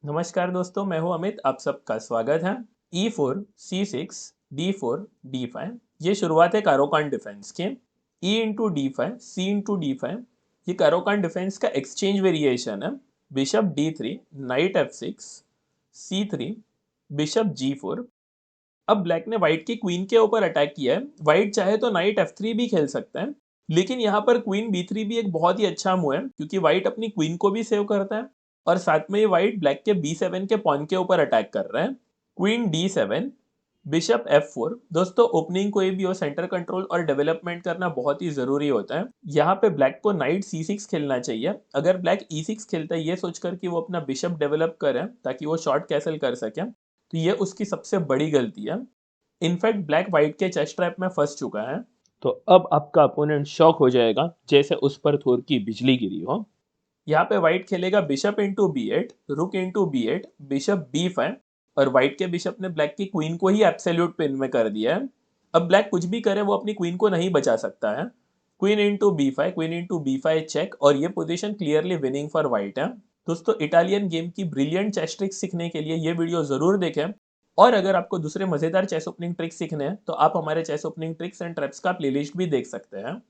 नमस्कार दोस्तों, मैं हूं अमित। आप सबका स्वागत है। E4, C6, D4, D5 ये शुरुआत है कारोकान डिफेंस की। E into D5, C into D5 ये कारोकान डिफेंस का एक्सचेंज वेरिएशन है। Bishop D3, night F6, C3, bishop G4। अब ब्लैक ने व्हाइट की क्वीन के ऊपर अटैक किया है। व्हाइट चाहे तो नाइट F3 भी खेल सकता है, लेकिन यहाँ पर क्वीन B3 भी एक बहुत ही अच्छा मूव है, क्योंकि व्हाइट अपनी क्वीन को भी सेव करता है और साथ में ही व्हाइट ब्लैक के B7 के पॉन के ऊपर अटैक कर रहा है। Queen D7, bishop F4। दोस्तों, ओपनिंग कोई भी हो, सेंटर कंट्रोल और डेवलपमेंट करना बहुत ही जरूरी होता है। यहाँ पे ब्लैक को नाइट C6 खेलना चाहिए। अगर ब्लैक E6 खेलता है ये सोचकर कि वो अपना बिशप डेवलप करे ताकि वो शॉर्ट कैसल कर सके, तो ये उसकी सबसे बड़ी गलती है। इनफैक्ट ब्लैक व्हाइट के चेस्ट ट्रैप में फंस चुका है। तो अब आपका अपोनेंट शॉक हो जाएगा जैसे उस पर थोर की बिजली गिरी हो। यहाँ पे व्हाइट खेलेगा बिशप इंटू B8, रुक इंटू B8, बिशप B5 और व्हाइट के बिशप ने ब्लैक की क्वीन को ही एब्सोल्यूट पिन में कर दिया है। अब ब्लैक कुछ भी करे वो अपनी क्वीन को नहीं बचा सकता है। Queen into B5, queen into B5 check, और ये position clearly winning for white है। दोस्तों, इटालियन गेम की ब्रिलियंट चेस ट्रिक्स सीखने के लिए ये वीडियो जरूर देखें। और अगर आपको दूसरे मजेदार चेस ओपनिंग ट्रिक्स सीखने हैं तो आप हमारे chess opening tricks and traps का प्लेलिस्ट भी देख सकते हैं।